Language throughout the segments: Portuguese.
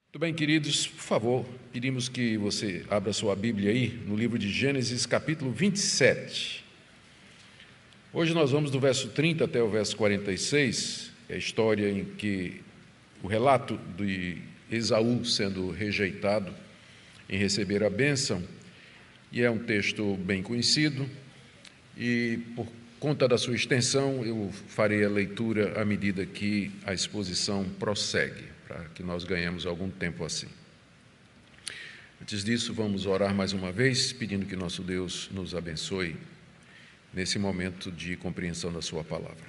Muito bem, queridos, por favor, pedimos que você abra sua Bíblia aí no livro de Gênesis, capítulo 27. Hoje nós vamos do verso 30 até o verso 46, é a história em que o relato de Esaú sendo rejeitado em receber a bênção, e é um texto bem conhecido, e por conta da sua extensão eu farei a leitura à medida que a exposição prossegue, para que nós ganhemos algum tempo assim. Antes disso, vamos orar mais uma vez, pedindo que nosso Deus nos abençoe nesse momento de compreensão da sua palavra.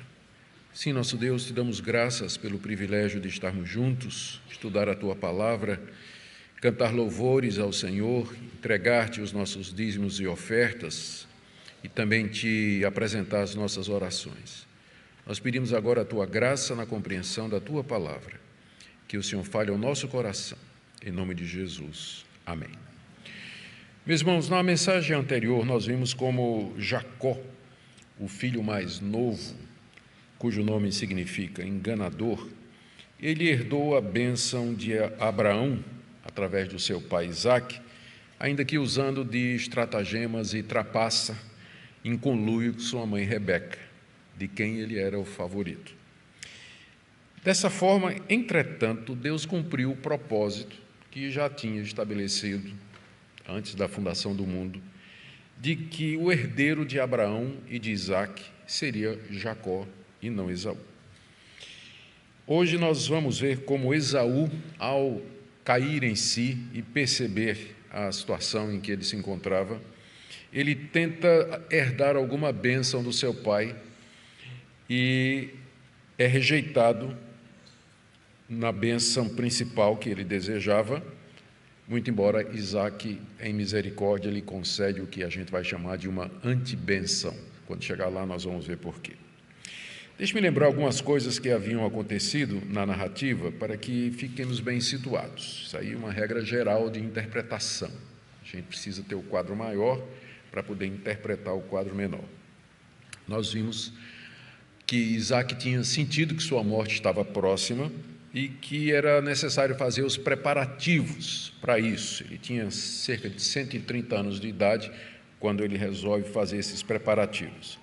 Sim, nosso Deus, te damos graças pelo privilégio de estarmos juntos, estudar a tua palavra, cantar louvores ao Senhor, entregar-te os nossos dízimos e ofertas e também te apresentar as nossas orações. Nós pedimos agora a tua graça na compreensão da tua palavra. Que o Senhor fale ao nosso coração, em nome de Jesus. Amém. Meus irmãos, na mensagem anterior nós vimos como Jacó, o filho mais novo, cujo nome significa enganador, ele herdou a bênção de Abraão, através do seu pai Isaque, ainda que usando de estratagemas e trapaça, em conluio com sua mãe Rebeca, de quem ele era o favorito. Dessa forma, entretanto, Deus cumpriu o propósito que já tinha estabelecido antes da fundação do mundo, de que o herdeiro de Abraão e de Isaque seria Jacó e não Esaú. Hoje nós vamos ver como Esaú, ao cair em si e perceber a situação em que ele se encontrava, ele tenta herdar alguma bênção do seu pai e é rejeitado na bênção principal que ele desejava, muito embora Isaque, em misericórdia, lhe concede o que a gente vai chamar de uma antibênção. Quando chegar lá, nós vamos ver por quê. Deixe-me lembrar algumas coisas que haviam acontecido na narrativa para que fiquemos bem situados. Isso aí é uma regra geral de interpretação. A gente precisa ter o quadro maior para poder interpretar o quadro menor. Nós vimos que Isaque tinha sentido que sua morte estava próxima e que era necessário fazer os preparativos para isso. Ele tinha cerca de 130 anos de idade quando ele resolve fazer esses preparativos.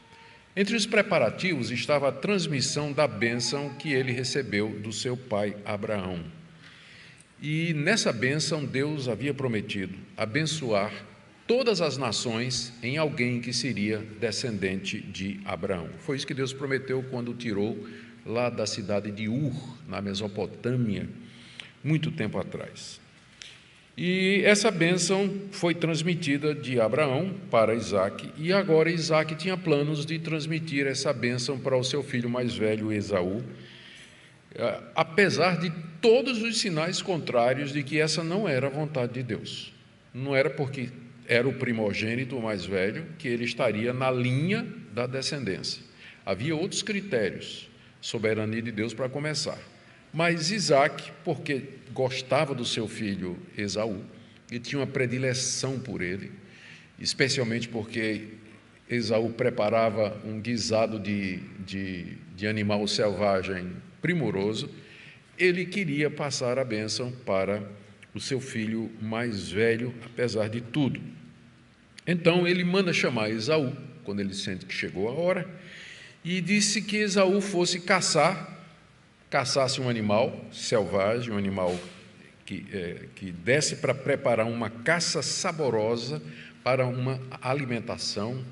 Entre os preparativos estava a transmissão da bênção que ele recebeu do seu pai Abraão. E nessa bênção Deus havia prometido abençoar todas as nações em alguém que seria descendente de Abraão. Foi isso que Deus prometeu quando tirou lá da cidade de Ur, na Mesopotâmia, muito tempo atrás. E essa bênção foi transmitida de Abraão para Isaque, e agora Isaque tinha planos de transmitir essa bênção para o seu filho mais velho, Esaú, apesar de todos os sinais contrários de que essa não era a vontade de Deus. Não era porque era o primogênito, o mais velho, que ele estaria na linha da descendência. Havia outros critérios, soberania de Deus para começar. Mas Isaque, porque gostava do seu filho Esaú, e tinha uma predileção por ele, especialmente porque Esaú preparava um guisado de animal selvagem primoroso, ele queria passar a bênção para o seu filho mais velho, apesar de tudo. Então ele manda chamar Esaú, quando ele sente que chegou a hora, e disse que Esaú fosse caçasse um animal selvagem, um animal que desse para preparar uma caça saborosa para uma alimentação.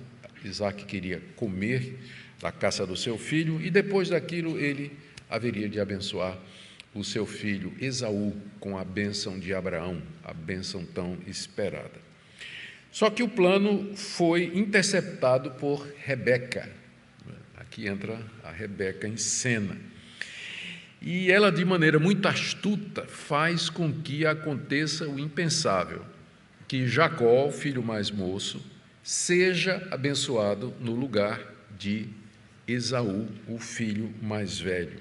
Isaque queria comer da caça do seu filho, e depois daquilo ele haveria de abençoar o seu filho Esaú com a bênção de Abraão, a bênção tão esperada. Só que o plano foi interceptado por Rebeca. Aqui entra a Rebeca em cena. E ela, de maneira muito astuta, faz com que aconteça o impensável, que Jacó, o filho mais moço, seja abençoado no lugar de Esaú, o filho mais velho.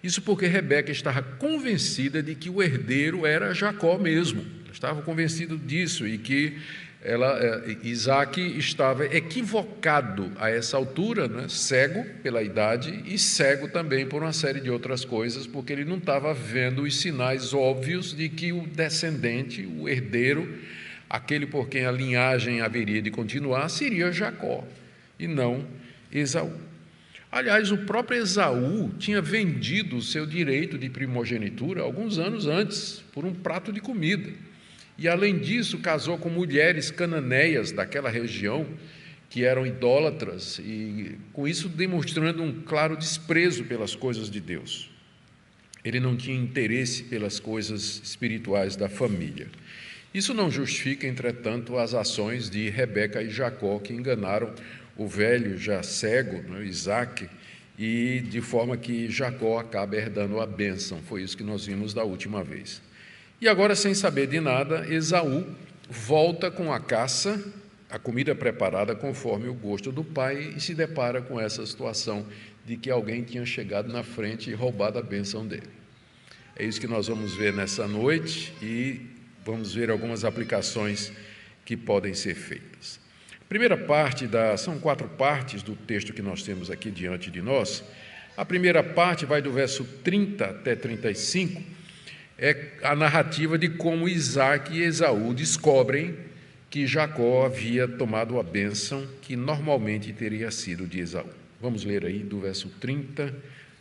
Isso porque Rebeca estava convencida de que o herdeiro era Jacó mesmo. Ela estava convencida disso e que Isaac estava equivocado a essa altura, né? Cego pela idade e cego também por uma série de outras coisas, porque ele não estava vendo os sinais óbvios de que o descendente, o herdeiro, aquele por quem a linhagem haveria de continuar, seria Jacó e não Esaú. Aliás, o próprio Esaú tinha vendido o seu direito de primogenitura alguns anos antes, por um prato de comida. E, além disso, casou com mulheres cananeias daquela região, que eram idólatras, e com isso demonstrando um claro desprezo pelas coisas de Deus. Ele não tinha interesse pelas coisas espirituais da família. Isso não justifica, entretanto, as ações de Rebeca e Jacó, que enganaram o velho, já cego, né, Isaac, e de forma que Jacó acaba herdando a bênção. Foi isso que nós vimos da última vez. E agora, sem saber de nada, Esaú volta com a caça, a comida preparada conforme o gosto do pai, e se depara com essa situação de que alguém tinha chegado na frente e roubado a bênção dele. É isso que nós vamos ver nessa noite e vamos ver algumas aplicações que podem ser feitas. A primeira parte, são 4 partes do texto que nós temos aqui diante de nós. A primeira parte vai do verso 30 até 35, é a narrativa de como Isaac e Esaú descobrem que Jacó havia tomado a bênção que normalmente teria sido de Esaú. Vamos ler aí do verso 30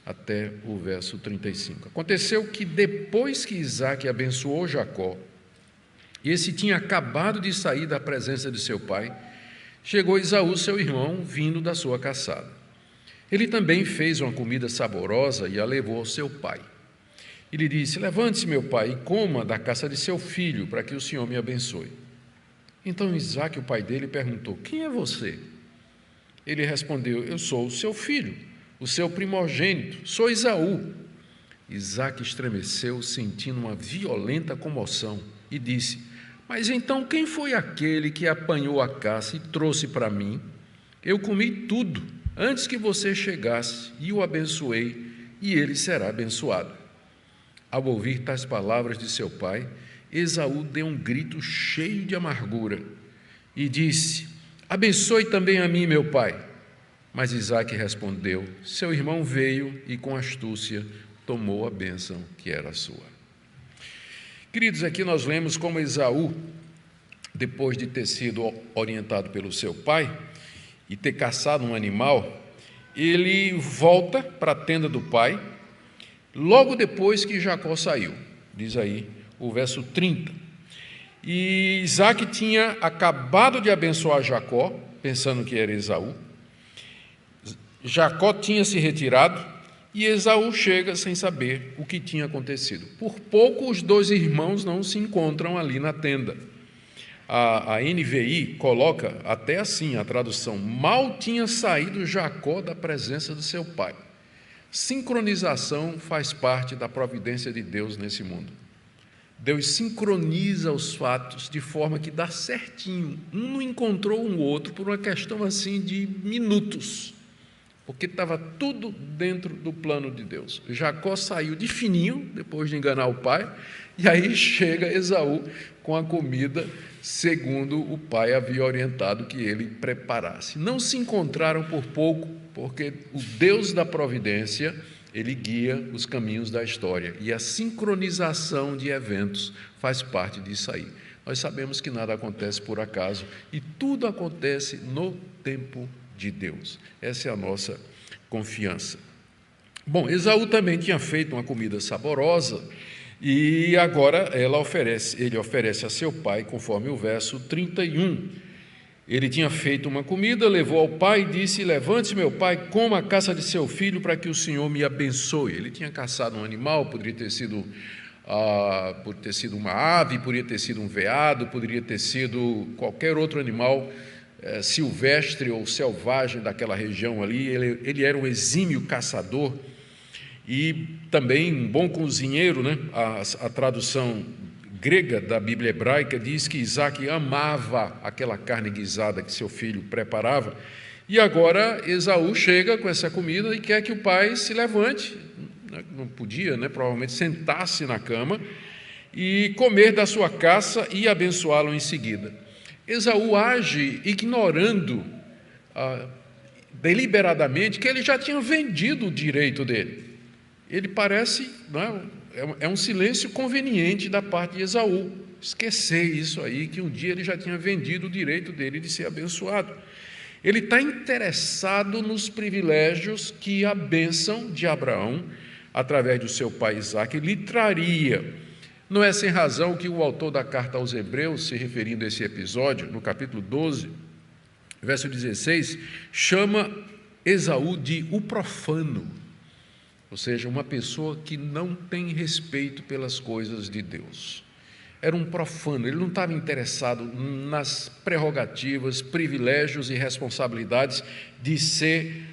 até o verso 35. Aconteceu que depois que Isaac abençoou Jacó, e esse tinha acabado de sair da presença de seu pai, chegou Esaú, seu irmão, vindo da sua caçada. Ele também fez uma comida saborosa e a levou ao seu pai. E lhe disse: levante-se, meu pai, e coma da caça de seu filho, para que o Senhor me abençoe. Então Isaque, o pai dele, perguntou: quem é você? Ele respondeu: eu sou o seu filho, o seu primogênito, sou Esaú. Isaque estremeceu, sentindo uma violenta comoção, e disse: mas então quem foi aquele que apanhou a caça e trouxe para mim? Eu comi tudo antes que você chegasse, e o abençoei, e ele será abençoado. Ao ouvir tais palavras de seu pai, Esaú deu um grito cheio de amargura e disse: abençoe também a mim, meu pai. Mas Isaque respondeu: seu irmão veio e com astúcia tomou a bênção que era sua. Queridos, aqui nós lemos como Esaú, depois de ter sido orientado pelo seu pai e ter caçado um animal, ele volta para a tenda do pai, logo depois que Jacó saiu, diz aí o verso 30. E Isaque tinha acabado de abençoar Jacó, pensando que era Esaú. Jacó tinha se retirado e Esaú chega sem saber o que tinha acontecido. Por pouco os dois irmãos não se encontram ali na tenda. A NVI coloca até assim a tradução: mal tinha saído Jacó da presença do seu pai. Sincronização faz parte da providência de Deus nesse mundo. Deus sincroniza os fatos de forma que dá certinho. Um não encontrou um outro por uma questão assim de minutos, porque estava tudo dentro do plano de Deus. Jacó saiu de fininho, depois de enganar o pai, e aí chega Esaú com a comida, segundo o pai havia orientado que ele preparasse. Não se encontraram por pouco, porque o Deus da providência, ele guia os caminhos da história, e a sincronização de eventos faz parte disso aí. Nós sabemos que nada acontece por acaso, e tudo acontece no tempo de Deus. Essa é a nossa confiança. Bom, Esaú também tinha feito uma comida saborosa, e agora ele oferece a seu pai, conforme o verso 31. Ele tinha feito uma comida, levou ao pai e disse: levante-se, meu pai, coma a caça de seu filho, para que o Senhor me abençoe. Ele tinha caçado um animal, poderia ter sido uma ave, poderia ter sido um veado, poderia ter sido qualquer outro animal silvestre ou selvagem daquela região ali. Ele era um exímio caçador e também um bom cozinheiro, né? A tradução grega da Bíblia hebraica diz que Isaque amava aquela carne guisada que seu filho preparava. E agora Esaú chega com essa comida e quer que o pai se levante, não podia, né? Provavelmente sentar-se na cama e comer da sua caça e abençoá-lo em seguida. Esaú age ignorando deliberadamente que ele já tinha vendido o direito dele. Ele parece, não é um silêncio conveniente da parte de Esaú, esquecer isso aí, que um dia ele já tinha vendido o direito dele de ser abençoado. Ele está interessado nos privilégios que a bênção de Abraão, através do seu pai Isaque, lhe traria. Não é sem razão que o autor da carta aos Hebreus, se referindo a esse episódio, no capítulo 12, verso 16, chama Esaú de o profano, ou seja, uma pessoa que não tem respeito pelas coisas de Deus. Era um profano, ele não estava interessado nas prerrogativas, privilégios e responsabilidades de ser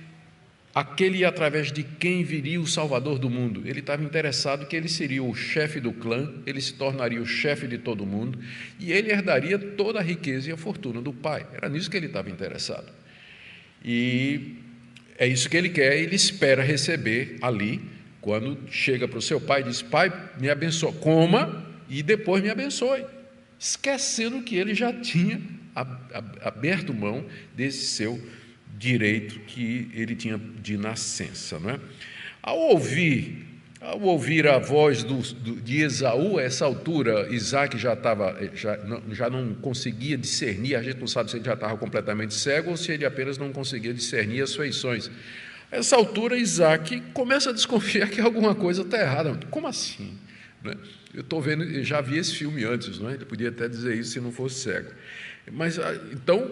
aquele através de quem viria o Salvador do mundo. Ele estava interessado que ele seria o chefe do clã, ele se tornaria o chefe de todo mundo e ele herdaria toda a riqueza e a fortuna do pai. Era nisso que ele estava interessado. E é isso que ele quer, ele espera receber ali, quando chega para o seu pai e diz: pai, me abençoa, coma e depois me abençoe, esquecendo que ele já tinha aberto mão desse seu direito que ele tinha de nascença, não é? Ao ouvir a voz de Esaú, a essa altura, Isaque já não conseguia discernir, a gente não sabe se ele já estava completamente cego ou se ele apenas não conseguia discernir as feições. A essa altura, Isaque começa a desconfiar que alguma coisa está errada. Como assim? Não é? Eu estou vendo, eu já vi esse filme antes, não é? Ele podia até dizer isso se não fosse cego. Mas, então,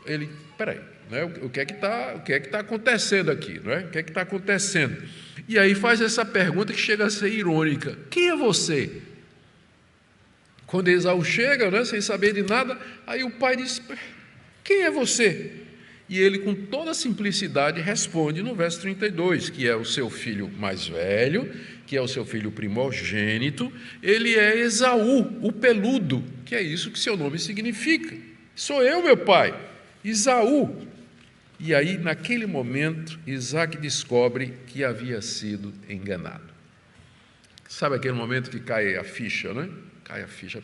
ele, peraí, né? O que é que está acontecendo aqui? Não é? O que é que está acontecendo? E aí faz essa pergunta que chega a ser irônica: quem é você? Quando Esaú chega, né, sem saber de nada, aí o pai diz: quem é você? E ele, com toda a simplicidade, responde no verso 32, que é o seu filho mais velho, que é o seu filho primogênito, ele é Esaú, o peludo, que é isso que seu nome significa. Sou eu, meu pai, Esaú. E aí, naquele momento, Isaque descobre que havia sido enganado. Sabe aquele momento que cai a ficha, né? Cai a ficha,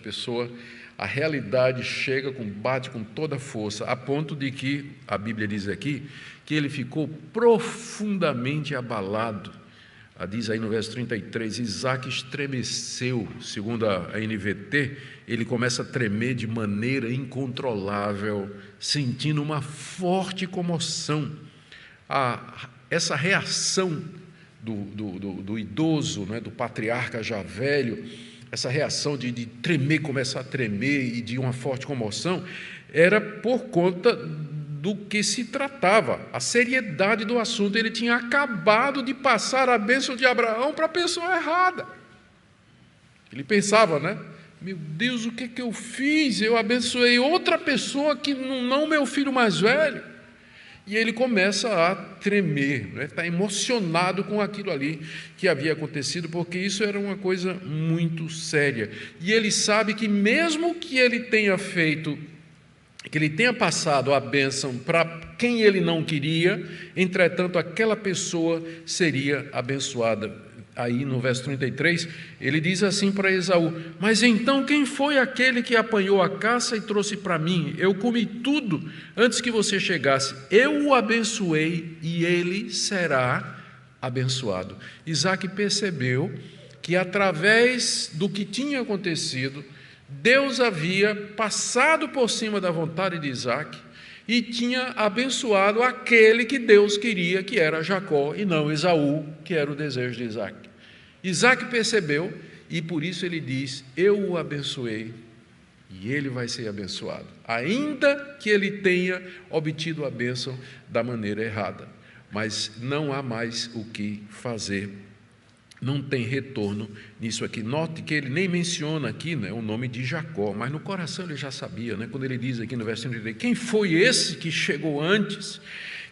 a realidade chega, bate com toda a força, a ponto de que, a Bíblia diz aqui, que ele ficou profundamente abalado. Diz aí no verso 33, Isaque estremeceu, segundo a NVT, ele começa a tremer de maneira incontrolável, sentindo uma forte comoção. Essa reação do idoso, né, do patriarca já velho, essa reação de tremer, começar a tremer e de uma forte comoção, era por conta do que se tratava, a seriedade do assunto. Ele tinha acabado de passar a bênção de Abraão para a pessoa errada. Ele pensava, né? Meu Deus, o que é que eu fiz? Eu abençoei outra pessoa que não meu filho mais velho. E ele começa a tremer, né? Está emocionado com aquilo ali que havia acontecido, porque isso era uma coisa muito séria. E ele sabe que mesmo que ele tenha passado a bênção para quem ele não queria, entretanto, aquela pessoa seria abençoada. Aí no verso 33, ele diz assim para Esaú: mas então quem foi aquele que apanhou a caça e trouxe para mim? Eu comi tudo antes que você chegasse. Eu o abençoei e ele será abençoado. Isaque percebeu que através do que tinha acontecido, Deus havia passado por cima da vontade de Isaque e tinha abençoado aquele que Deus queria, que era Jacó, e não Esaú, que era o desejo de Isaque. Isaque percebeu e por isso ele diz: eu o abençoei e ele vai ser abençoado, ainda que ele tenha obtido a bênção da maneira errada. Mas não há mais o que fazer. Não tem retorno nisso aqui. Note que ele nem menciona aqui, né, o nome de Jacó, mas no coração ele já sabia, né, quando ele diz aqui no versículo 33, quem foi esse que chegou antes,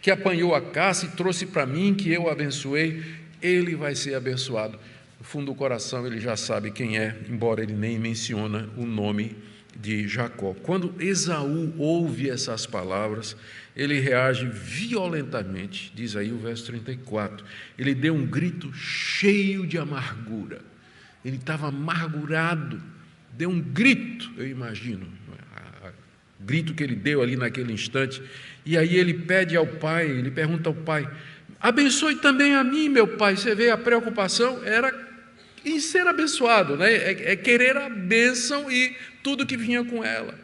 que apanhou a caça e trouxe para mim, que eu abençoei? Ele vai ser abençoado. No fundo do coração ele já sabe quem é, embora ele nem menciona o nome de Jacó. Quando Esaú ouve essas palavras, ele reage violentamente, diz aí o verso 34, ele deu um grito cheio de amargura, ele estava amargurado, deu um grito, eu imagino, grito que ele deu ali naquele instante. E aí ele pede ao pai, ele pergunta ao pai: abençoe também a mim, meu pai. Você vê, a preocupação era em ser abençoado, né? É querer a bênção e tudo que vinha com ela.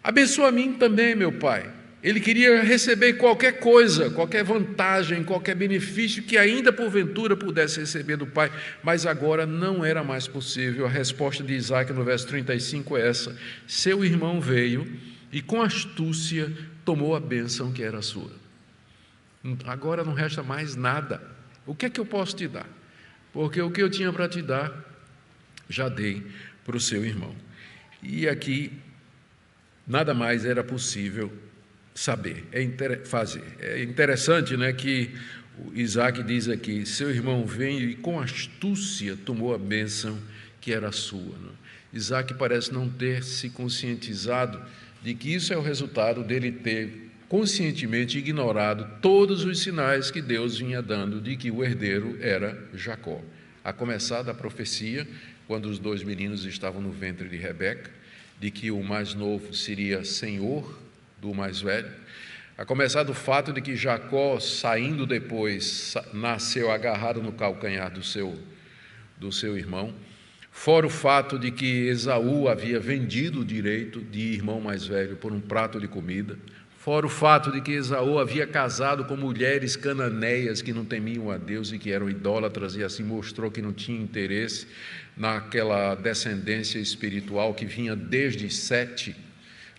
Abençoa a mim também, meu pai. Ele queria receber qualquer coisa, qualquer vantagem, qualquer benefício que ainda porventura pudesse receber do pai, mas agora não era mais possível. A resposta de Isaac no verso 35 é essa: seu irmão veio e com astúcia tomou a bênção que era sua. Agora não resta mais nada. O que é que eu posso te dar? Porque o que eu tinha para te dar, já dei para o seu irmão. E aqui nada mais era possível saber, fazer. É interessante, né, que Isaac diz aqui: seu irmão veio e com astúcia tomou a bênção que era sua. Né? Isaac parece não ter se conscientizado de que isso é o resultado dele ter conscientemente ignorado todos os sinais que Deus vinha dando de que o herdeiro era Jacó. A começar da profecia, quando os dois meninos estavam no ventre de Rebeca, de que o mais novo seria senhor do mais velho, a começar do fato de que Jacó, saindo depois, nasceu agarrado no calcanhar do seu irmão, fora o fato de que Esaú havia vendido o direito de irmão mais velho por um prato de comida, fora o fato de que Esaú havia casado com mulheres cananeias que não temiam a Deus e que eram idólatras, e assim mostrou que não tinha interesse naquela descendência espiritual que vinha desde Sete,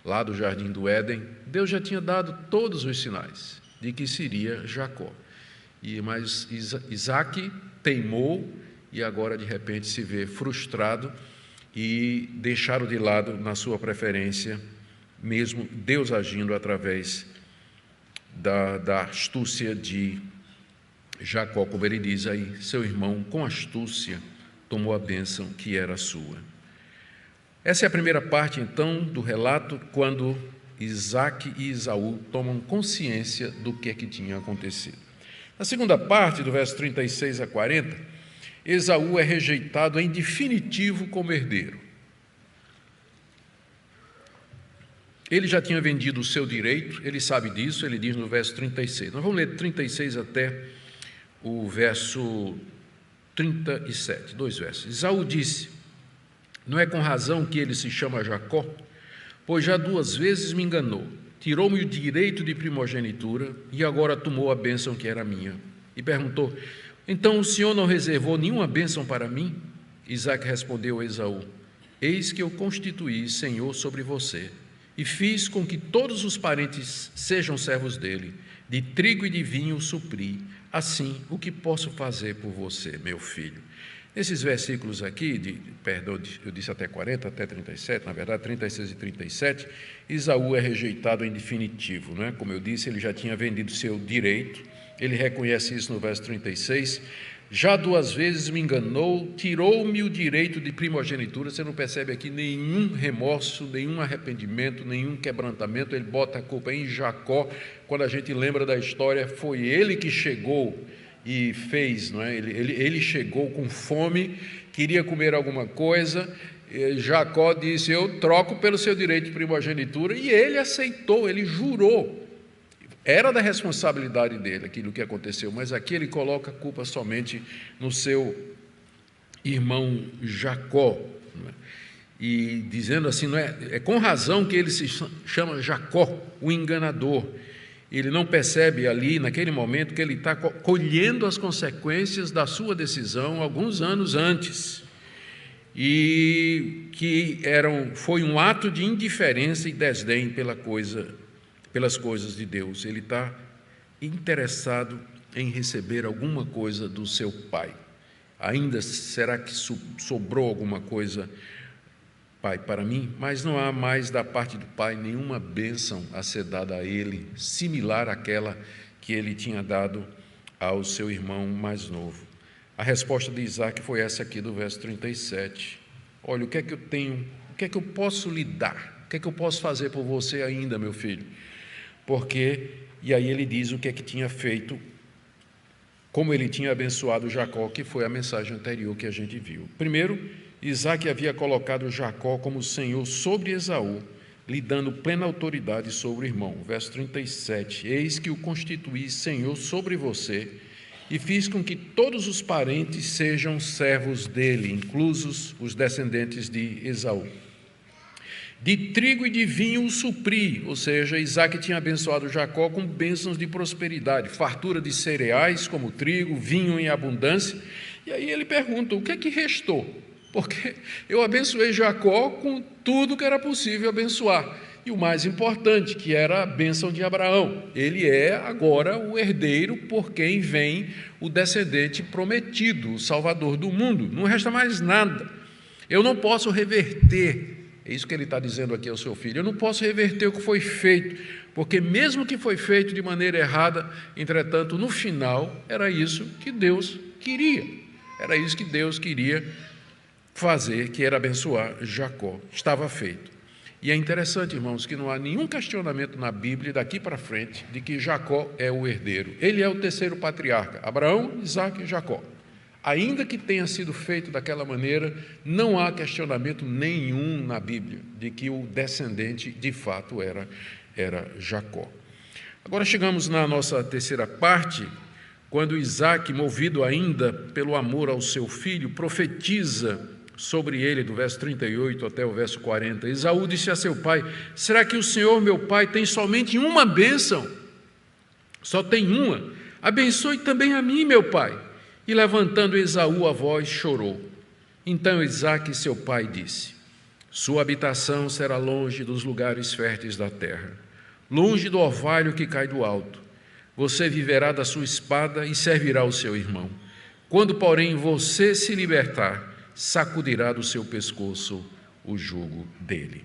lá do Jardim do Éden. Deus já tinha dado todos os sinais de que seria Jacó. Mas Isaac teimou e agora de repente se vê frustrado e deixaram de lado na sua preferência, mesmo Deus agindo através da astúcia de Jacó, como ele diz aí: seu irmão com astúcia tomou a bênção que era sua. Essa é a primeira parte, então, do relato, quando Isaac e Esaú tomam consciência do que é que tinha acontecido. Na segunda parte, do verso 36 a 40, Esaú é rejeitado em definitivo como herdeiro. Ele já tinha vendido o seu direito, ele sabe disso, ele diz no verso 36. Nós vamos ler 36 até o verso 37, 2 versos. Esaú disse: não é com razão que ele se chama Jacó? Pois já 2 vezes me enganou, tirou-me o direito de primogenitura e agora tomou a bênção que era minha. E perguntou: então o Senhor não reservou nenhuma bênção para mim? Isaac respondeu a Esaú: eis que eu constituí senhor sobre você, e fiz com que todos os parentes sejam servos dele, de trigo e de vinho o supri. Assim, o que posso fazer por você, meu filho? Nesses versículos aqui, eu disse até 40, até 37, na verdade 36 e 37, Esaú é rejeitado em definitivo, não é? Como eu disse, ele já tinha vendido seu direito, ele reconhece isso no verso 36, já 2 vezes me enganou, tirou-me o direito de primogenitura. Você não percebe aqui nenhum remorso, nenhum arrependimento, nenhum quebrantamento, ele bota a culpa em Jacó. Quando a gente lembra da história, foi ele que chegou e fez, não é? Ele chegou com fome, queria comer alguma coisa, Jacó disse: eu troco pelo seu direito de primogenitura, e ele aceitou, ele jurou. Era da responsabilidade dele aquilo que aconteceu, mas aqui ele coloca a culpa somente no seu irmão Jacó, não é? E dizendo assim, não é com razão que ele se chama Jacó, o enganador. Ele não percebe ali, naquele momento, que ele está colhendo as consequências da sua decisão alguns anos antes, e que foi um ato de indiferença e desdém pelas coisas de Deus. Ele está interessado em receber alguma coisa do seu pai. Ainda será que sobrou alguma coisa, pai, para mim? Mas não há mais da parte do pai nenhuma bênção a ser dada a ele, similar àquela que ele tinha dado ao seu irmão mais novo. A resposta de Isaac foi essa aqui do verso 37. Olha, o que é que eu tenho, o que é que eu posso lhe dar? O que é que eu posso fazer por você ainda, meu filho? E aí ele diz o que é que tinha feito, como ele tinha abençoado Jacó, que foi a mensagem anterior que a gente viu. Primeiro, Isaac havia colocado Jacó como senhor sobre Esaú, lhe dando plena autoridade sobre o irmão. Verso 37, eis que o constituí Senhor sobre você, e fiz com que todos os parentes sejam servos dele, inclusos os descendentes de Esaú. De trigo e de vinho o supri, ou seja, Isaque tinha abençoado Jacó com bênçãos de prosperidade, fartura de cereais como trigo, vinho em abundância. E aí ele pergunta, o que é que restou? Porque eu abençoei Jacó com tudo que era possível abençoar. E o mais importante, que era a bênção de Abraão. Ele é agora o herdeiro por quem vem o descendente prometido, o Salvador do mundo. Não resta mais nada. Eu não posso reverter. É isso que ele está dizendo aqui ao seu filho. Eu não posso reverter o que foi feito, porque mesmo que foi feito de maneira errada, entretanto, no final, era isso que Deus queria. Era isso que Deus queria fazer, que era abençoar Jacó. Estava feito. E é interessante, irmãos, que não há nenhum questionamento na Bíblia, daqui para frente, de que Jacó é o herdeiro. Ele é o terceiro patriarca, Abraão, Isaque e Jacó. Ainda que tenha sido feito daquela maneira, não há questionamento nenhum na Bíblia de que o descendente, de fato, era Jacó. Agora chegamos na nossa terceira parte, quando Isaque, movido ainda pelo amor ao seu filho, profetiza sobre ele, do verso 38 até o verso 40. Esaú disse a seu pai, será que o Senhor, meu pai, tem somente uma bênção? Só tem uma. Abençoe também a mim, meu pai. E levantando Esaú a voz, chorou. Então Isaque, seu pai, disse, sua habitação será longe dos lugares férteis da terra, longe do orvalho que cai do alto. Você viverá da sua espada e servirá ao seu irmão. Quando, porém, você se libertar, sacudirá do seu pescoço o jugo dele.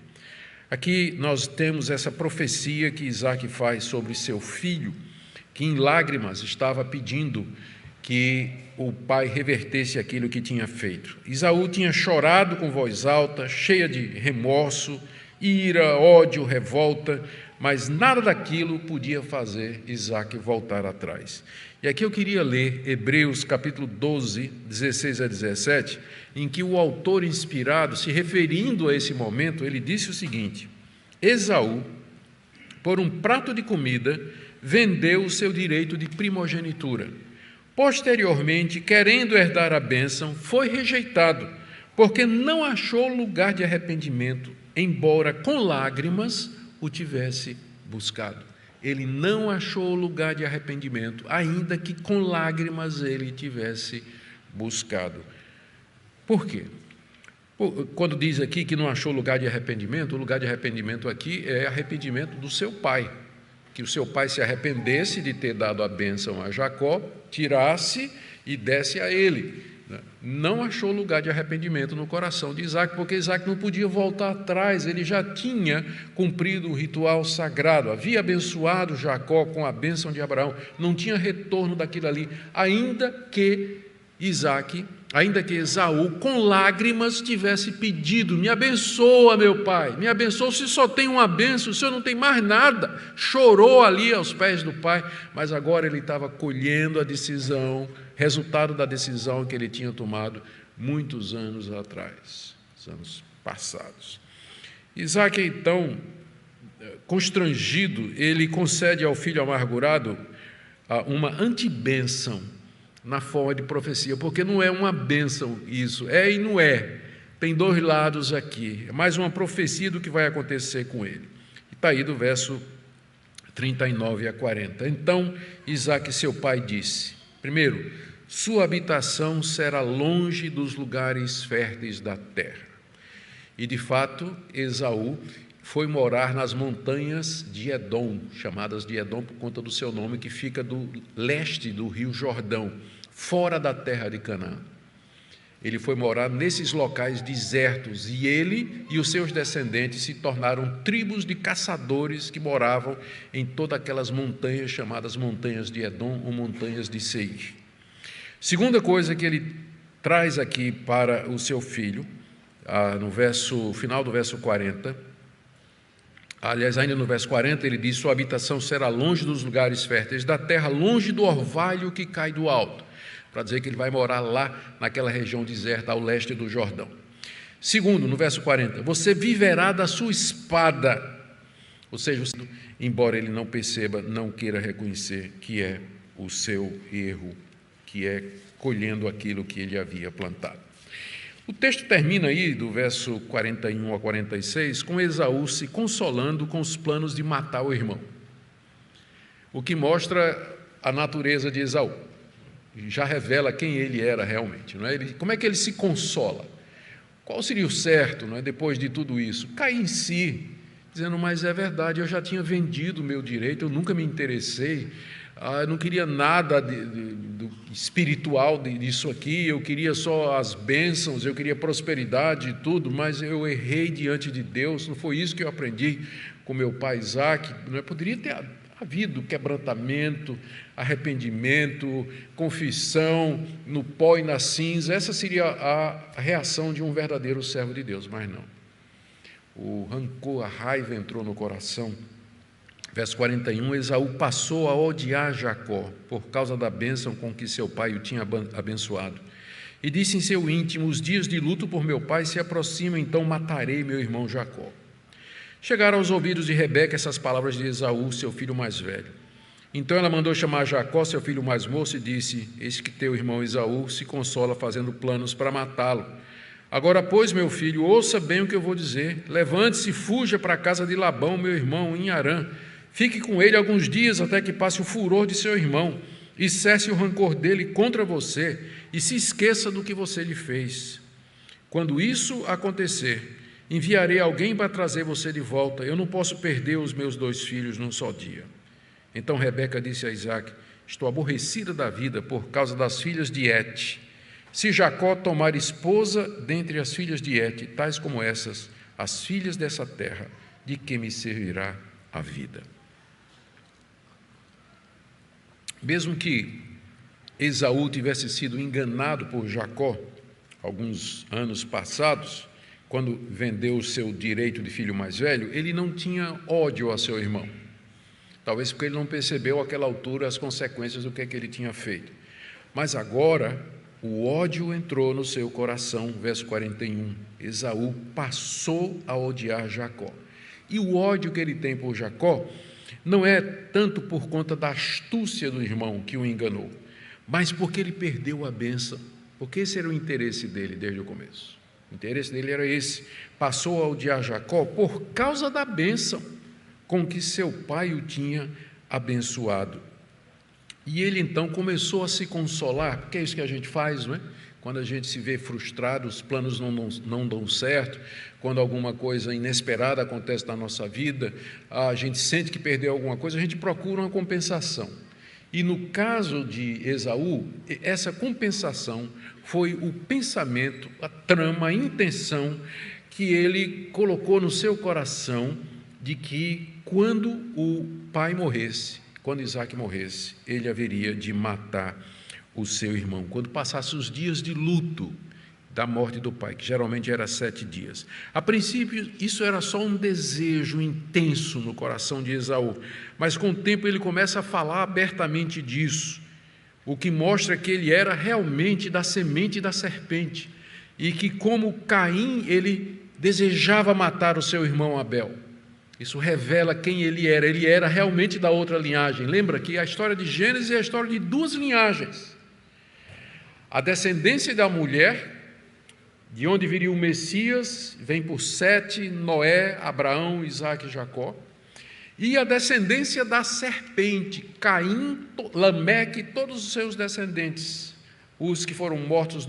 Aqui nós temos essa profecia que Isaque faz sobre seu filho, que em lágrimas estava pedindo que o pai revertesse aquilo que tinha feito. Esaú tinha chorado com voz alta, cheia de remorso, ira, ódio, revolta, mas nada daquilo podia fazer Isaque voltar atrás. E aqui eu queria ler Hebreus capítulo 12, 16 a 17, em que o autor inspirado, se referindo a esse momento, ele disse o seguinte, Esaú, por um prato de comida, vendeu o seu direito de primogenitura. Posteriormente, querendo herdar a bênção, foi rejeitado, porque não achou lugar de arrependimento, embora com lágrimas o tivesse buscado. Ele não achou lugar de arrependimento, ainda que com lágrimas ele tivesse buscado. Por quê? Quando diz aqui que não achou lugar de arrependimento, o lugar de arrependimento aqui é arrependimento do seu pai. Que o seu pai se arrependesse de ter dado a bênção a Jacó, tirasse e desse a ele. Não achou lugar de arrependimento no coração de Isaque, porque Isaque não podia voltar atrás, ele já tinha cumprido o ritual sagrado, havia abençoado Jacó com a bênção de Abraão, não tinha retorno daquilo ali, ainda que Esaú, com lágrimas, tivesse pedido, me abençoa, meu pai, me abençoa, se só tem uma bênção, o senhor não tem mais nada, chorou ali aos pés do pai, mas agora ele estava colhendo a decisão, resultado da decisão que ele tinha tomado muitos anos atrás, anos passados. Isaque, então, constrangido, ele concede ao filho amargurado uma antibênção na forma de profecia, porque não é uma bênção isso, é e não é, tem dois lados aqui, é mais uma profecia do que vai acontecer com ele. E está aí do verso 39 a 40. Então Isaque, seu pai, disse, primeiro, sua habitação será longe dos lugares férteis da terra. E de fato, Esaú foi morar nas montanhas de Edom, chamadas de Edom por conta do seu nome, que fica do leste do rio Jordão, fora da terra de Canaã. Ele foi morar nesses locais desertos, e ele e os seus descendentes se tornaram tribos de caçadores que moravam em todas aquelas montanhas chamadas montanhas de Edom ou montanhas de Seir. Segunda coisa que ele traz aqui para o seu filho, no final do verso 40, aliás, ainda no verso 40, ele diz, sua habitação será longe dos lugares férteis da terra, longe do orvalho que cai do alto, para dizer que ele vai morar lá naquela região deserta ao leste do Jordão. Segundo, no verso 40, você viverá da sua espada. Ou seja, embora ele não perceba, não queira reconhecer que é o seu erro, que é colhendo aquilo que ele havia plantado. O texto termina aí, do verso 41 a 46, com Esaú se consolando com os planos de matar o irmão, o que mostra a natureza de Esaú, já revela quem ele era realmente, não é? Como é que ele se consola? Qual seria o certo, não é, depois de tudo isso? Cair em si, dizendo, mas é verdade, eu já tinha vendido o meu direito, eu nunca me interessei, eu não queria nada do espiritual disso aqui, eu queria só as bênçãos, eu queria prosperidade e tudo, mas eu errei diante de Deus, não foi isso que eu aprendi com meu pai Isaac, não é? Poderia ter havido quebrantamento, arrependimento, confissão, no pó e na cinza, essa seria a reação de um verdadeiro servo de Deus, mas não. O rancor, a raiva entrou no coração. Verso 41, Esaú passou a odiar Jacó, por causa da bênção com que seu pai o tinha abençoado. E disse em seu íntimo, os dias de luto por meu pai se aproximam, então matarei meu irmão Jacó. Chegaram aos ouvidos de Rebeca essas palavras de Esaú, seu filho mais velho. Então ela mandou chamar Jacó, seu filho mais moço, e disse, eis que teu irmão Esaú se consola fazendo planos para matá-lo. Agora, pois, meu filho, ouça bem o que eu vou dizer. Levante-se e fuja para a casa de Labão, meu irmão, em Harã. Fique com ele alguns dias até que passe o furor de seu irmão e cesse o rancor dele contra você e se esqueça do que você lhe fez. Quando isso acontecer, enviarei alguém para trazer você de volta. Eu não posso perder os meus 2 filhos num só dia. Então Rebeca disse a Isaque, estou aborrecida da vida por causa das filhas de Et. Se Jacó tomar esposa dentre as filhas de Et, tais como essas, as filhas dessa terra, de que me servirá a vida? Mesmo que Esaú tivesse sido enganado por Jacó, alguns anos passados, quando vendeu o seu direito de filho mais velho, ele não tinha ódio a seu irmão. Talvez porque ele não percebeu àquela altura as consequências do que ele tinha feito. Mas agora, o ódio entrou no seu coração, verso 41. Esaú passou a odiar Jacó. E o ódio que ele tem por Jacó não é tanto por conta da astúcia do irmão que o enganou, mas porque ele perdeu a bênção, porque esse era o interesse dele desde o começo. O interesse dele era esse, passou a odiar Jacó por causa da bênção com que seu pai o tinha abençoado. E ele então começou a se consolar, porque é isso que a gente faz, não é? Quando a gente se vê frustrado, os planos não dão certo, quando alguma coisa inesperada acontece na nossa vida, a gente sente que perdeu alguma coisa, a gente procura uma compensação. E no caso de Esaú, essa compensação foi o pensamento, a trama, a intenção que ele colocou no seu coração de que quando o pai morresse, quando Isaac morresse, ele haveria de matar o seu irmão, quando passasse os dias de luto da morte do pai, que geralmente era 7 dias. A princípio, isso era só um desejo intenso no coração de Esaú, mas com o tempo ele começa a falar abertamente disso, o que mostra que ele era realmente da semente da serpente, e que como Caim, ele desejava matar o seu irmão Abel. Isso revela quem ele era realmente da outra linhagem. Lembra que a história de Gênesis é a história de 2 linhagens. A descendência da mulher, de onde viria o Messias, vem por Sete, Noé, Abraão, Isaque e Jacó. E a descendência da serpente, Caim, Lameque, todos os seus descendentes, os que foram mortos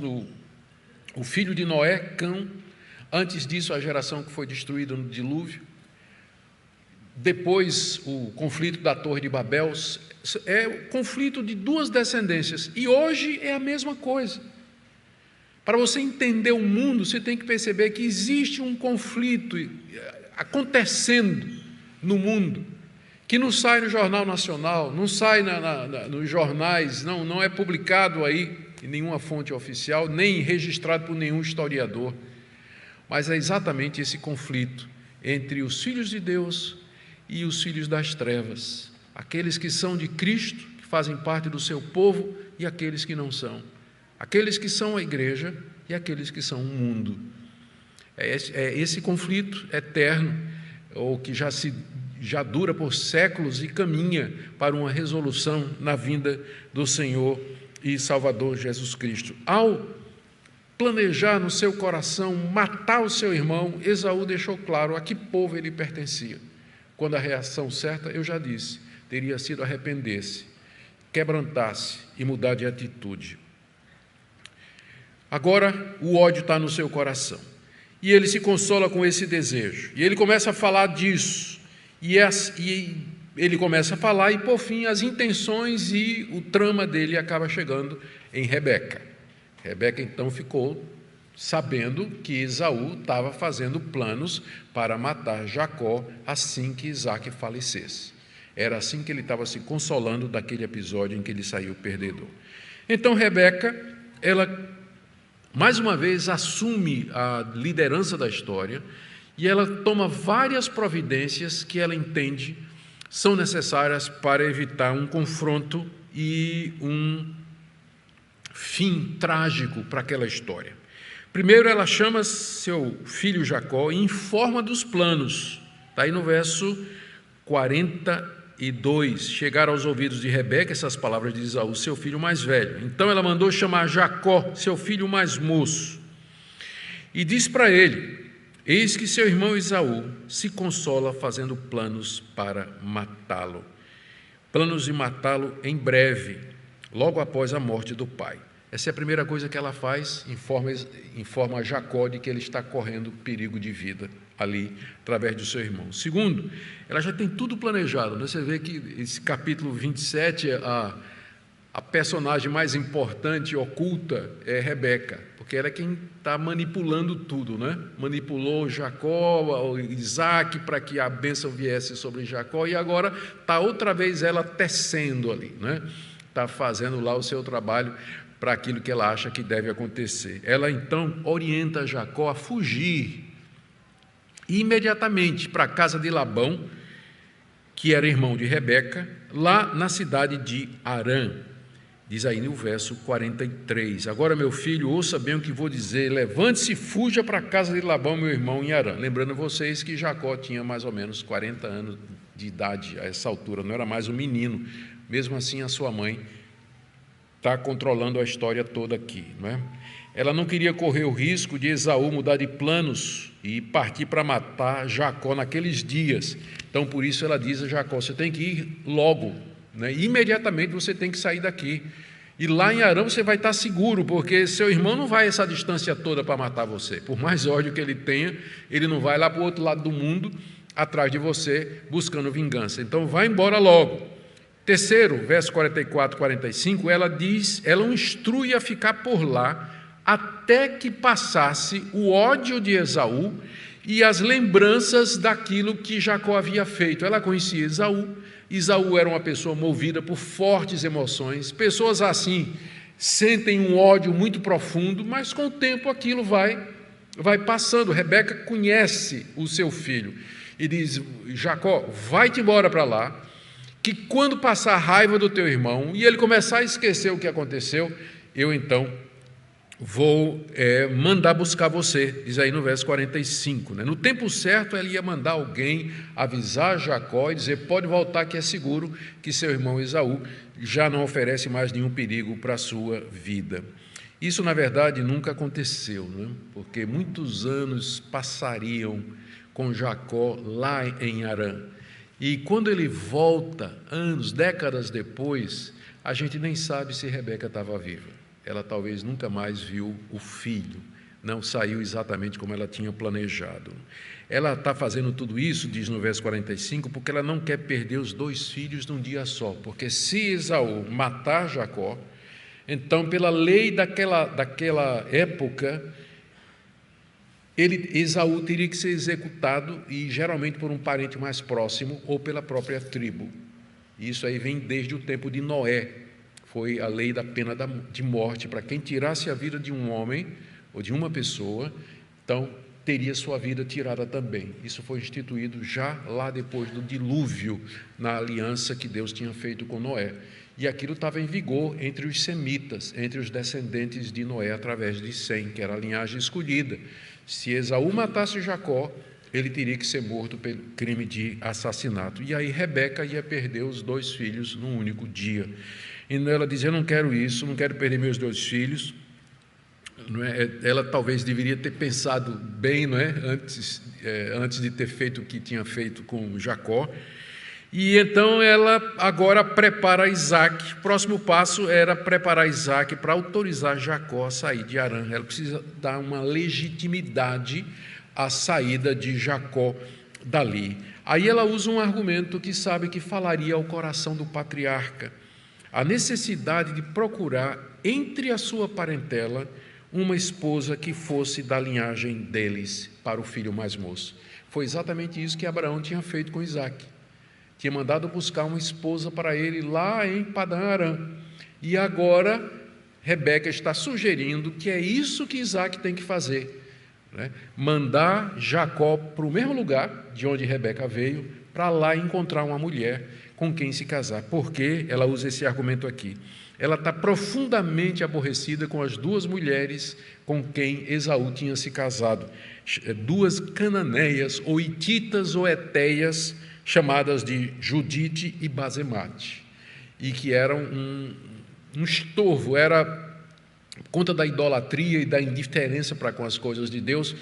o filho de Noé, Cão, antes disso a geração que foi destruída no dilúvio, depois o conflito da Torre de Babel, é o conflito de 2 descendências, e hoje é a mesma coisa. Para você entender o mundo, você tem que perceber que existe um conflito acontecendo no mundo, que não sai no Jornal Nacional, não sai nos jornais, não é publicado aí em nenhuma fonte oficial, nem registrado por nenhum historiador, mas é exatamente esse conflito entre os filhos de Deus e os filhos das trevas, aqueles que são de Cristo, que fazem parte do seu povo, e aqueles que não são, aqueles que são a igreja e aqueles que são o mundo. É esse conflito eterno, ou que já dura por séculos e caminha para uma resolução na vinda do Senhor e Salvador Jesus Cristo. Ao planejar no seu coração matar o seu irmão, Esaú deixou claro a que povo ele pertencia. Quando a reação certa, eu já disse, teria sido arrepender-se, quebrantar-se e mudar de atitude. Agora, o ódio está no seu coração. E ele se consola com esse desejo. E ele começa a falar disso. E ele começa a falar, e por fim, as intenções e o trama dele acaba chegando em Rebeca. Rebeca, então, ficou sabendo que Esaú estava fazendo planos para matar Jacó assim que Isaque falecesse. Era assim que ele estava se consolando daquele episódio em que ele saiu perdedor. Então, Rebeca, ela mais uma vez assume a liderança da história e ela toma várias providências que ela entende são necessárias para evitar um confronto e um fim trágico para aquela história. Primeiro, ela chama seu filho Jacó e informa dos planos. Está aí no verso 42. Chegaram aos ouvidos de Rebeca essas palavras de Esaú, seu filho mais velho. Então ela mandou chamar Jacó, seu filho mais moço, e disse para ele: eis que seu irmão Esaú se consola fazendo planos para matá-lo. Planos de matá-lo em breve, logo após a morte do pai. Essa é a primeira coisa que ela faz, informa a Jacó de que ele está correndo perigo de vida ali, através do seu irmão. Segundo, ela já tem tudo planejado, né? Você vê que esse capítulo 27, a personagem mais importante, oculta, é Rebeca, porque ela é quem está manipulando tudo, né? Manipulou Jacó, Isaque, para que a bênção viesse sobre Jacó, e agora está outra vez ela tecendo ali, né? Está fazendo lá o seu trabalho para aquilo que ela acha que deve acontecer. Ela então orienta Jacó a fugir imediatamente para a casa de Labão, que era irmão de Rebeca, lá na cidade de Harã. Diz aí no verso 43, agora meu filho, ouça bem o que vou dizer, levante-se e fuja para a casa de Labão, meu irmão, em Harã. Lembrando vocês que Jacó tinha mais ou menos 40 anos de idade a essa altura, não era mais um menino. Mesmo assim, a sua mãe está controlando a história toda aqui, não é? Ela não queria correr o risco de Esaú mudar de planos e partir para matar Jacó naqueles dias. Então, por isso ela diz a Jacó, você tem que ir logo, né? Imediatamente você tem que sair daqui. E lá em Harã você vai estar seguro, porque seu irmão não vai essa distância toda para matar você. Por mais ódio que ele tenha, ele não vai lá para o outro lado do mundo, atrás de você, buscando vingança. Então, vai embora logo. Terceiro, verso 44 e 45, ela o instrui a ficar por lá até que passasse o ódio de Esaú e as lembranças daquilo que Jacó havia feito. Ela conhecia Esaú. Esaú era uma pessoa movida por fortes emoções. Pessoas assim sentem um ódio muito profundo, mas com o tempo aquilo vai passando. Rebeca conhece o seu filho e diz, Jacó, vai-te embora para lá, que quando passar a raiva do teu irmão e ele começar a esquecer o que aconteceu, eu então vou mandar buscar você, diz aí no verso 45. Né? No tempo certo, ela ia mandar alguém avisar Jacó e dizer, pode voltar que é seguro, que seu irmão Esaú já não oferece mais nenhum perigo para a sua vida. Isso, na verdade, nunca aconteceu, né? Porque muitos anos passariam com Jacó lá em Harã. E quando ele volta, anos, décadas depois, a gente nem sabe se Rebeca estava viva. Ela talvez nunca mais viu o filho, não saiu exatamente como ela tinha planejado. Ela está fazendo tudo isso, diz no verso 45, porque ela não quer perder os dois filhos num dia só, porque se Esaú matar Jacó, então pela lei daquela época, Esaú teria que ser executado, e geralmente por um parente mais próximo ou pela própria tribo. Isso aí vem desde o tempo de Noé. Foi a lei da pena de morte, para quem tirasse a vida de um homem ou de uma pessoa, então teria sua vida tirada também. Isso foi instituído já lá depois do dilúvio, na aliança que Deus tinha feito com Noé. E aquilo estava em vigor entre os semitas, entre os descendentes de Noé, através de Sem, que era a linhagem escolhida. Se Esaú matasse Jacó, ele teria que ser morto pelo crime de assassinato. E aí Rebeca ia perder os 2 filhos num único dia. E ela dizia: eu não quero isso, não quero perder meus 2 filhos. Não é? Ela talvez deveria ter pensado bem, não é? Antes de ter feito o que tinha feito com Jacó. E então ela agora prepara Isaac. O próximo passo era preparar Isaac para autorizar Jacó a sair de Harã. Ela precisa dar uma legitimidade à saída de Jacó dali. Aí ela usa um argumento que sabe que falaria ao coração do patriarca: a necessidade de procurar entre a sua parentela uma esposa que fosse da linhagem deles para o filho mais moço. Foi exatamente isso que Abraão tinha feito com Isaac. Tinha mandado buscar uma esposa para ele lá em Padã Arã. E agora Rebeca está sugerindo que é isso que Isaac tem que fazer, né? Mandar Jacó para o mesmo lugar de onde Rebeca veio, para lá encontrar uma mulher com quem se casar. Por que ela usa esse argumento aqui? Ela está profundamente aborrecida com as 2 mulheres com quem Esaú tinha se casado. 2 cananeias, ou hititas ou etéias, chamadas de Judite e Basemate, e que eram um estorvo, era por conta da idolatria e da indiferença para com as coisas de Deus.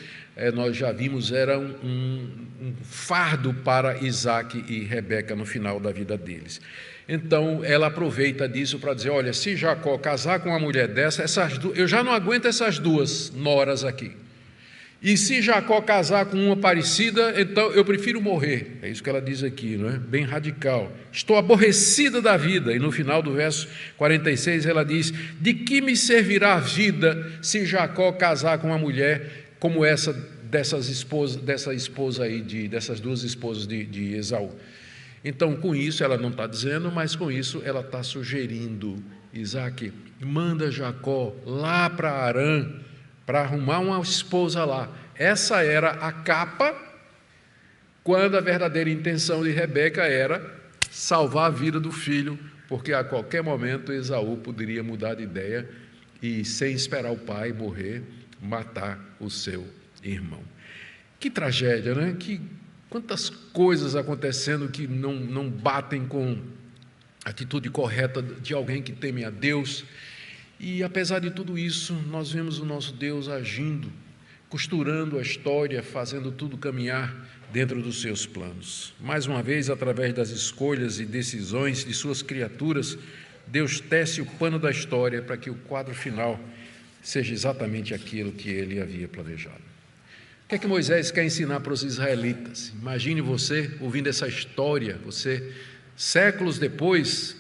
Nós já vimos, era um fardo para Isaac e Rebeca no final da vida deles. Então ela aproveita disso para dizer: olha, se Jacó casar com uma mulher dessa, eu já não aguento essas 2 noras aqui. E se Jacó casar com uma parecida, então eu prefiro morrer. É isso que ela diz aqui, não é? Bem radical. Estou aborrecida da vida. E no final do verso 46 ela diz: de que me servirá a vida se Jacó casar com uma mulher como essa dessas 2 esposas de Esaú? Então, com isso, ela não está dizendo, mas com isso ela está sugerindo: Isaac, manda Jacó lá para Harã, para arrumar uma esposa lá. Essa era a capa, quando a verdadeira intenção de Rebeca era salvar a vida do filho, porque a qualquer momento Esaú poderia mudar de ideia e, sem esperar o pai morrer, matar o seu irmão. Que tragédia, né? Quantas coisas acontecendo que não batem com a atitude correta de alguém que teme a Deus. E apesar de tudo isso, nós vemos o nosso Deus agindo, costurando a história, fazendo tudo caminhar dentro dos seus planos. Mais uma vez, através das escolhas e decisões de suas criaturas, Deus tece o pano da história para que o quadro final seja exatamente aquilo que ele havia planejado. O que é que Moisés quer ensinar para os israelitas? Imagine você ouvindo essa história, você, séculos depois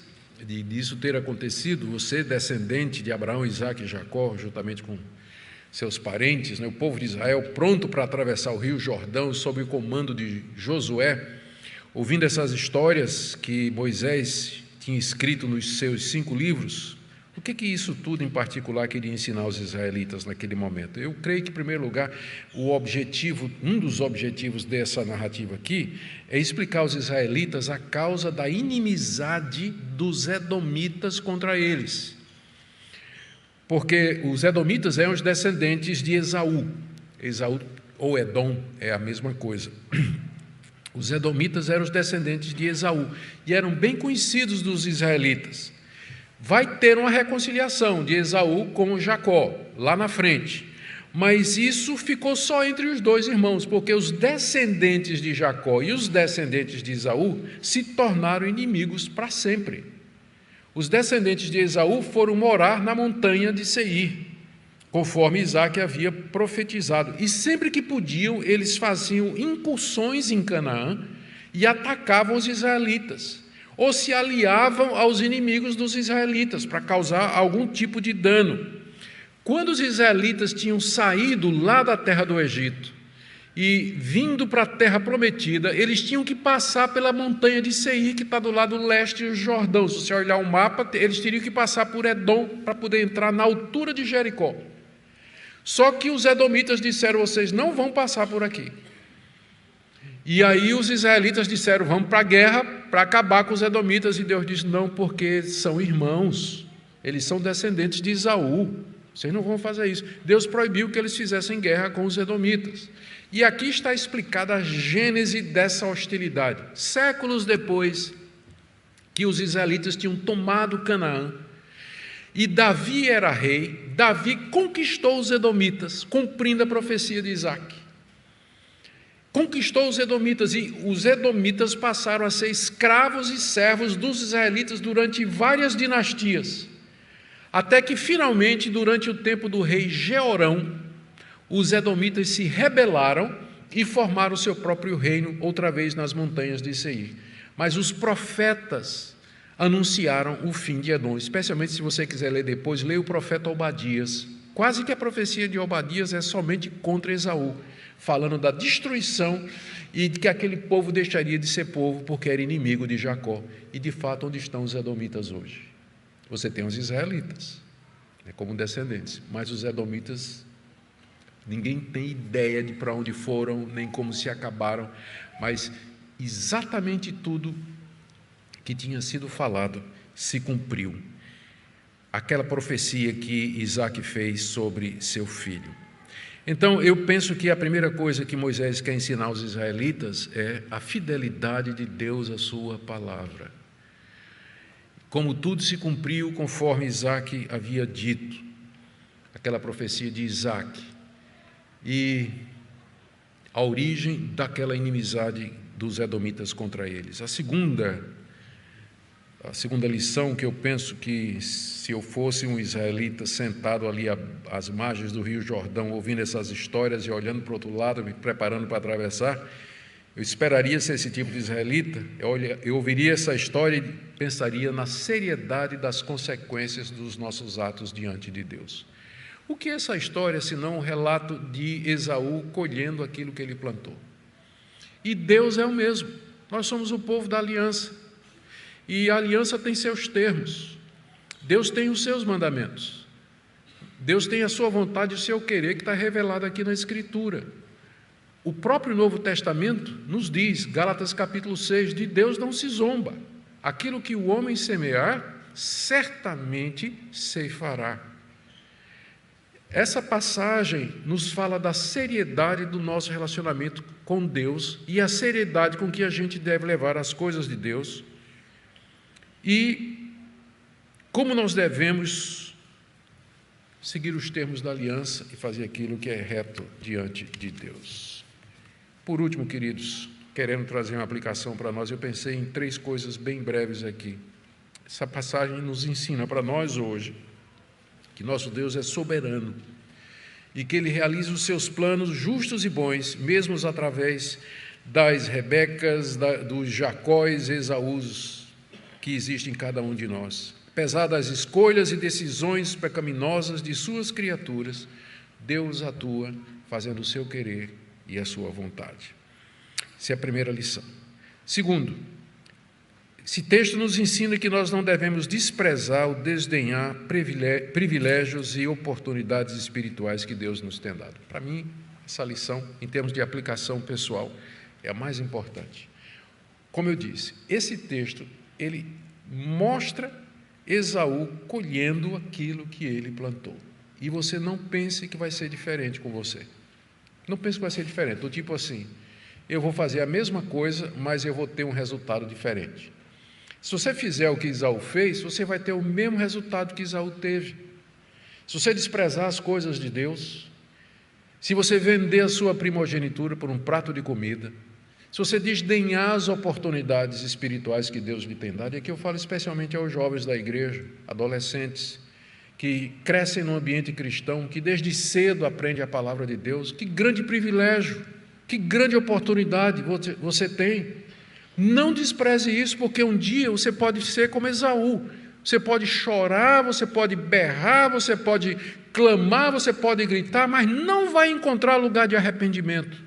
disso ter acontecido, você, descendente de Abraão, Isaque e Jacó, juntamente com seus parentes, né, o povo de Israel, pronto para atravessar o rio Jordão sob o comando de Josué, ouvindo essas histórias que Moisés tinha escrito nos seus 5 livros. O que isso tudo em particular queria ensinar aos israelitas naquele momento? Eu creio que, em primeiro lugar, um dos objetivos dessa narrativa aqui é explicar aos israelitas a causa da inimizade dos edomitas contra eles. Porque os edomitas eram os descendentes de Esaú. Esaú ou Edom é a mesma coisa. Os edomitas eram os descendentes de Esaú e eram bem conhecidos dos israelitas. Vai ter uma reconciliação de Esaú com Jacó, lá na frente. Mas isso ficou só entre os 2 irmãos, porque os descendentes de Jacó e os descendentes de Esaú se tornaram inimigos para sempre. Os descendentes de Esaú foram morar na montanha de Seir, conforme Isaque havia profetizado. E sempre que podiam, eles faziam incursões em Canaã e atacavam os israelitas, ou se aliavam aos inimigos dos israelitas para causar algum tipo de dano. Quando os israelitas tinham saído lá da terra do Egito e vindo para a terra prometida, eles tinham que passar pela montanha de Seir, que está do lado leste do Jordão. Se você olhar o mapa, eles teriam que passar por Edom para poder entrar na altura de Jericó. Só que os edomitas disseram: vocês não vão passar por aqui. E aí os israelitas disseram: vamos para a guerra para acabar com os edomitas. E Deus disse: não, porque são irmãos, eles são descendentes de Esaú. Vocês não vão fazer isso. Deus proibiu que eles fizessem guerra com os edomitas. E aqui está explicada a gênese dessa hostilidade. Séculos depois que os israelitas tinham tomado Canaã, e Davi era rei, Davi conquistou os edomitas, cumprindo a profecia de Isaque. Conquistou os edomitas, e os edomitas passaram a ser escravos e servos dos israelitas durante várias dinastias, até que finalmente, durante o tempo do rei Jeorão, os edomitas se rebelaram e formaram o seu próprio reino, outra vez nas montanhas de Seir. Mas os profetas anunciaram o fim de Edom, especialmente se você quiser ler depois, leia o profeta Obadias. Quase que a profecia de Obadias é somente contra Esaú, falando da destruição e de que aquele povo deixaria de ser povo porque era inimigo de Jacó. E de fato, onde estão os edomitas hoje? Você tem os israelitas, como descendentes, mas os edomitas, ninguém tem ideia de para onde foram, nem como se acabaram, mas exatamente tudo que tinha sido falado se cumpriu. Aquela profecia que Isaque fez sobre seu filho. Então, eu penso que a primeira coisa que Moisés quer ensinar aos israelitas é a fidelidade de Deus à sua palavra. Como tudo se cumpriu conforme Isaque havia dito, aquela profecia de Isaque, e a origem daquela inimizade dos edomitas contra eles. A segunda lição que eu penso que, se eu fosse um israelita sentado ali às margens do Rio Jordão, ouvindo essas histórias e olhando para o outro lado, me preparando para atravessar, eu esperaria ser esse tipo de israelita, eu ouviria essa história e pensaria na seriedade das consequências dos nossos atos diante de Deus. O que é essa história, senão um relato de Esaú colhendo aquilo que ele plantou? E Deus é o mesmo, nós somos o povo da aliança, e a aliança tem seus termos, Deus tem os seus mandamentos, Deus tem a sua vontade e o seu querer, que está revelado aqui na Escritura. O próprio Novo Testamento nos diz, Gálatas capítulo 6, de Deus não se zomba, aquilo que o homem semear, certamente ceifará. Essa passagem nos fala da seriedade do nosso relacionamento com Deus e a seriedade com que a gente deve levar as coisas de Deus e como nós devemos seguir os termos da aliança e fazer aquilo que é reto diante de Deus. Por último, queridos, querendo trazer uma aplicação para nós, eu pensei em 3 coisas bem breves aqui. Essa passagem nos ensina para nós hoje que nosso Deus é soberano e que Ele realiza os seus planos justos e bons, mesmo através das Rebecas, dos Jacóis, Esaús que existem em cada um de nós. Apesar das escolhas e decisões pecaminosas de suas criaturas, Deus atua fazendo o seu querer e a sua vontade. Essa é a primeira lição. Segundo, esse texto nos ensina que nós não devemos desprezar ou desdenhar privilégios e oportunidades espirituais que Deus nos tem dado. Para mim, essa lição, em termos de aplicação pessoal, é a mais importante. Como eu disse, esse texto, ele mostra Esaú colhendo aquilo que ele plantou. E você não pense que vai ser diferente com você. Não pense que vai ser diferente, do tipo assim, eu vou fazer a mesma coisa, mas eu vou ter um resultado diferente. Se você fizer o que Esaú fez, você vai ter o mesmo resultado que Esaú teve. Se você desprezar as coisas de Deus, se você vender a sua primogenitura por um prato de comida, se você desdenhar as oportunidades espirituais que Deus lhe tem dado, e aqui eu falo especialmente aos jovens da igreja, adolescentes, que crescem num ambiente cristão, que desde cedo aprendem a palavra de Deus, que grande privilégio, que grande oportunidade você tem. Não despreze isso, porque um dia você pode ser como Esaú, você pode chorar, você pode berrar, você pode clamar, você pode gritar, mas não vai encontrar lugar de arrependimento,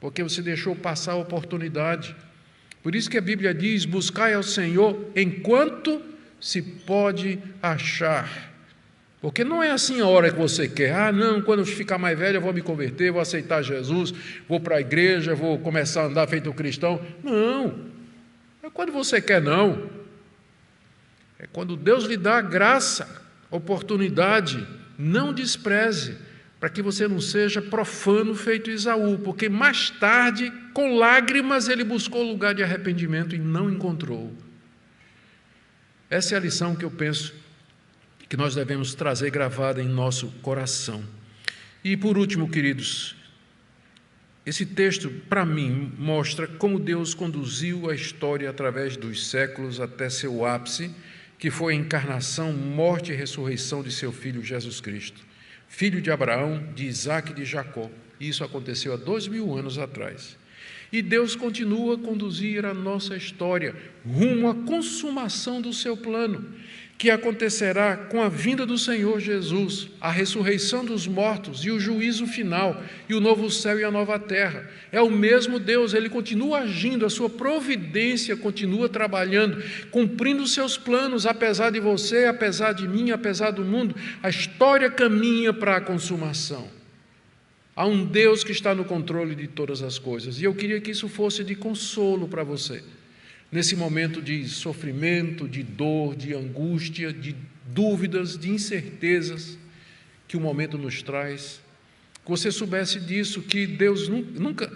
porque você deixou passar a oportunidade. Por isso que a Bíblia diz, buscai ao Senhor enquanto se pode achar. Porque não é assim a hora que você quer, não, quando eu ficar mais velho eu vou me converter, vou aceitar Jesus, vou para a igreja, vou começar a andar feito um cristão. Não, é quando você quer, não. É quando Deus lhe dá a graça, a oportunidade não despreze, para que você não seja profano feito Esaú, porque mais tarde, com lágrimas, ele buscou lugar de arrependimento e não encontrou. Essa é a lição que eu penso que nós devemos trazer gravada em nosso coração. E por último, queridos, esse texto, para mim, mostra como Deus conduziu a história através dos séculos até seu ápice, que foi a encarnação, morte e ressurreição de seu Filho Jesus Cristo, filho de Abraão, de Isaque e de Jacó. Isso aconteceu há 2000 anos atrás. E Deus continua a conduzir a nossa história rumo à consumação do seu plano, que acontecerá com a vinda do Senhor Jesus, a ressurreição dos mortos e o juízo final, e o novo céu e a nova terra. É o mesmo Deus, Ele continua agindo, a sua providência continua trabalhando, cumprindo os seus planos, apesar de você, apesar de mim, apesar do mundo. A história caminha para a consumação. Há um Deus que está no controle de todas as coisas, e eu queria que isso fosse de consolo para você. Nesse momento de sofrimento, de dor, de angústia, de dúvidas, de incertezas que o momento nos traz, que você soubesse disso, que Deus nunca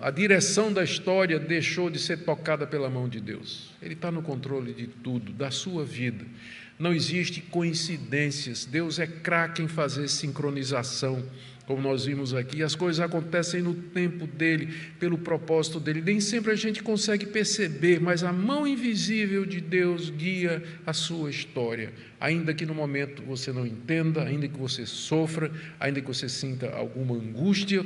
a direção da história deixou de ser tocada pela mão de Deus. Ele está no controle de tudo, da sua vida. Não existe coincidências. Deus é craque em fazer sincronização, como nós vimos aqui. As coisas acontecem no tempo dele, pelo propósito dele. Nem sempre a gente consegue perceber, mas a mão invisível de Deus guia a sua história. Ainda que no momento você não entenda, ainda que você sofra, ainda que você sinta alguma angústia,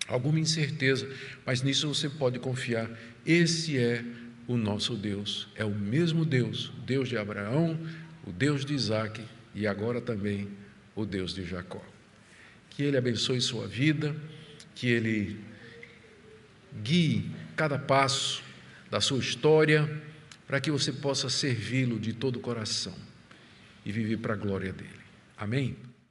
alguma incerteza, mas nisso você pode confiar. Esse é o nosso Deus. É o mesmo Deus, o Deus de Abraão, o Deus de Isaque e agora também o Deus de Jacó. Que Ele abençoe sua vida, que Ele guie cada passo da sua história, para que você possa servi-lo de todo o coração e viver para a glória dEle. Amém?